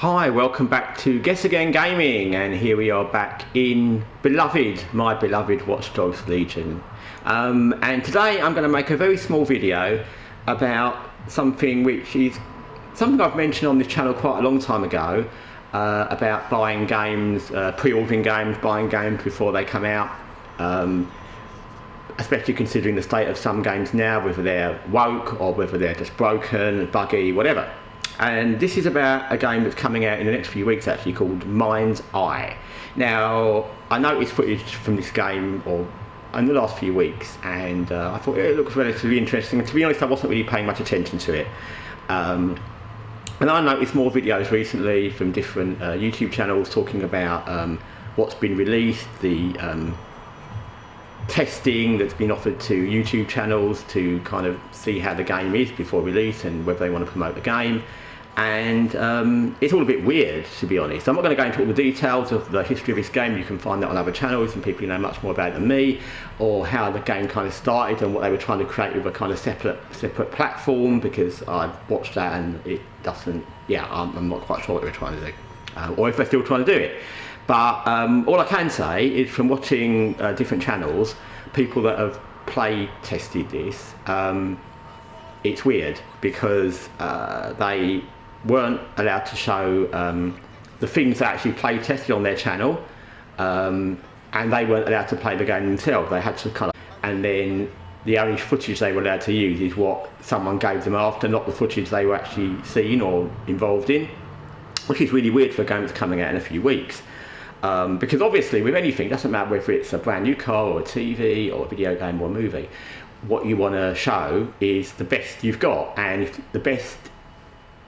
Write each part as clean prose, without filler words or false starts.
Hi, welcome back to Guessagaingaming, and here we are back in my beloved Watch Dogs Legion. And today I'm going to make a very small video about something which is something I've mentioned on this channel quite a long time ago, about buying games, pre-ordering games, buying games before they come out, especially considering the state of some games now, whether they're woke or whether they're just broken, buggy, whatever. And this is about a game that's coming out in the next few weeks, actually, called MindsEye. Now, I noticed footage from this game in the last few weeks, and I thought it looks relatively interesting. And to be honest, I wasn't really paying much attention to it. And I noticed more videos recently from different YouTube channels talking about what's been released, the testing that's been offered to YouTube channels to kind of see how the game is before release and whether they want to promote the game. And it's all a bit weird, to be honest. I'm not going to go into all the details of the history of this game. You can find that on other channels and people who know much more about it than me, or how the game kind of started and what they were trying to create with a kind of separate platform, because I watched that and it doesn't, I'm not quite sure what they were trying to do, or if they're still trying to do it. But all I can say is, from watching different channels, people that have play tested this, it's weird because they weren't allowed to show the things that actually play tested on their channel, and they weren't allowed to play the game themselves. They had to and then the only footage they were allowed to use is what someone gave them after, not the footage they were actually seen or involved in, which is really weird for a game that's coming out in a few weeks. Because obviously with anything, it doesn't matter whether it's a brand new car or a TV or a video game or a movie, what you want to show is the best you've got, and if the best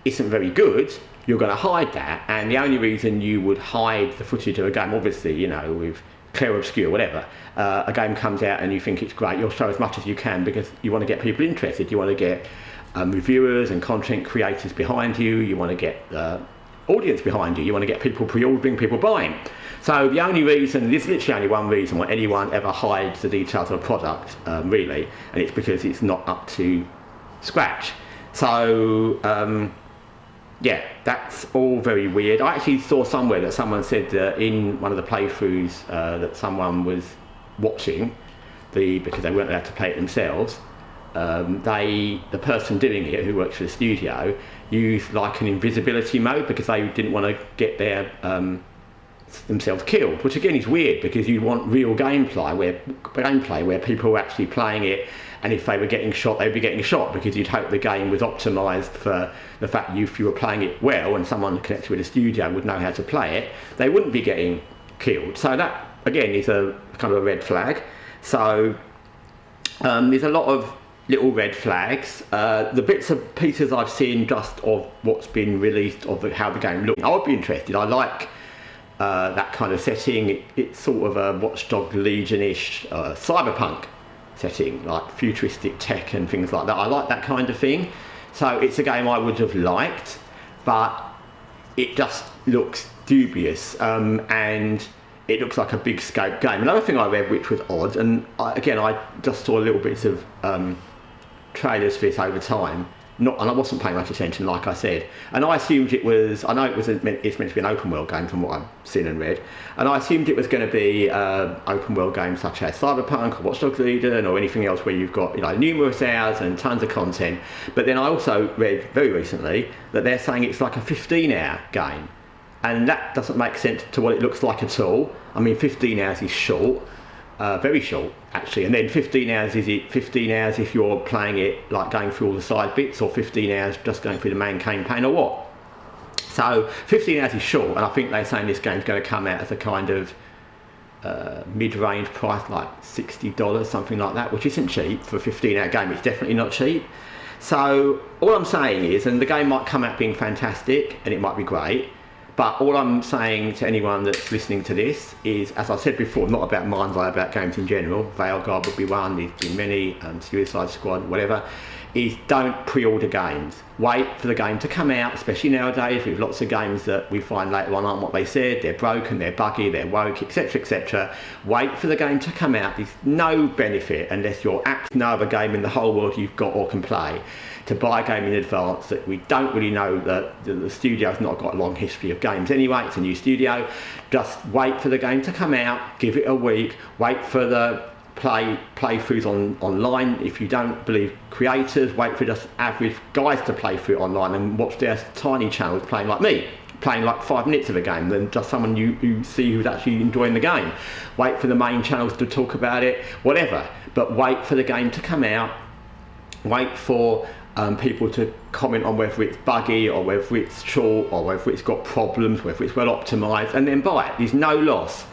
isn't very good, you're going to hide that. And the only reason you would hide the footage of a game, obviously, you know, with clear obscure, whatever, a game comes out and you think it's great, you'll show as much as you can because you want to get people interested. You want to get reviewers and content creators behind you, you want to get audience behind you, you want to get people pre-ordering, people buying. So the only reason, there's literally only one reason why anyone ever hides the details of a product, really, and it's because it's not up to scratch. So yeah, that's all very weird. I actually saw somewhere that someone said that in one of the playthroughs that someone was watching, because they weren't allowed to play it themselves, the person doing it, who works for the studio, used like an invisibility mode because they didn't want to get their themselves killed, which again is weird because you want real gameplay where people are actually playing it, and if they were getting shot, they'd be getting shot, because you'd hope the game was optimized for the fact that if you were playing it well and someone connected with a studio would know how to play it, they wouldn't be getting killed. So that again is a kind of a red flag. So there's a lot of little red flags. The bits and pieces I've seen just of what's been released of how the game looks, I would be interested. I like that kind of setting. It's sort of a Watch Dogs Legion-ish cyberpunk setting, like futuristic tech and things like that. I like that kind of thing. So it's a game I would have liked, but it just looks dubious, and it looks like a big scope game. Another thing I read which was odd, and I just saw little bits of trailers for this over time, and I wasn't paying much attention, like I said, and I assumed it was, I know it's meant to be an open world game from what I've seen and read, and I assumed it was going to be open world games such as Cyberpunk or Watch Dogs Legion or anything else where you've got, you know, numerous hours and tons of content. But then I also read very recently that they're saying it's like a 15-hour game, and that doesn't make sense to what it looks like at all. I mean, 15 hours is short, very short actually, and then 15 hours, is it 15 hours if you're playing it like going through all the side bits, or 15 hours just going through the main campaign, or what? So 15 hours is short, and I think they're saying this game's going to come out as a kind of mid-range price, like $60, something like that, which isn't cheap for a 15-hour game. It's definitely not cheap. So all I'm saying is, and the game might come out being fantastic and it might be great, but all I'm saying to anyone that's listening to this is, as I said before, not about MindsEye, about games in general. Veilguard would be one, there's been many, Suicide Squad, whatever, is don't pre-order games. Wait for the game to come out, especially nowadays with lots of games that we find later on aren't what they said, they're broken, they're buggy, they're woke, etc, etc. Wait for the game to come out. There's no benefit, unless you're absolutely no other game in the whole world you've got or can play, to buy a game in advance that we don't really know that the studio's not got a long history of games anyway. It's a new studio. Just wait for the game to come out, give it a week, wait for the playthroughs online. If you don't believe creators, wait for just average guys to play through it online and watch their tiny channels playing like me, playing like 5 minutes of a game, than just someone you see who's actually enjoying the game. Wait for the main channels to talk about it, whatever, but wait for the game to come out. Wait for people to comment on whether it's buggy or whether it's short or whether it's got problems, whether it's well optimized, and then buy it. There's no loss.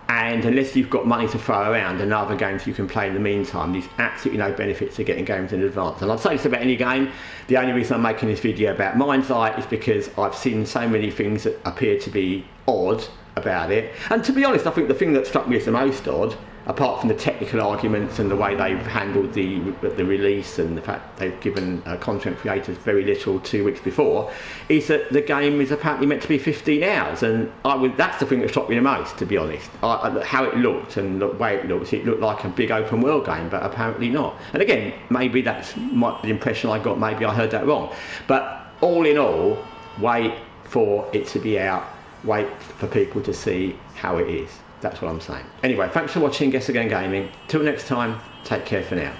And unless you've got money to throw around and other games you can play in the meantime, there's absolutely no benefit to getting games in advance. And I'd say this about any game. The only reason I'm making this video about MindsEye is because I've seen so many things that appear to be odd about it. And to be honest, I think the thing that struck me as the most odd, apart from the technical arguments and the way they've handled the release and the fact they've given content creators very little 2 weeks before, is that the game is apparently meant to be 15 hours, and that's the thing that shocked me the most, to be honest. How it looked and the way it looked like a big open world game, but apparently not. And again, maybe that's the impression I got, maybe I heard that wrong. But all in all, wait for it to be out, wait for people to see how it is. That's what I'm saying. Anyway, thanks for watching Guessagaingaming. Till next time, take care for now.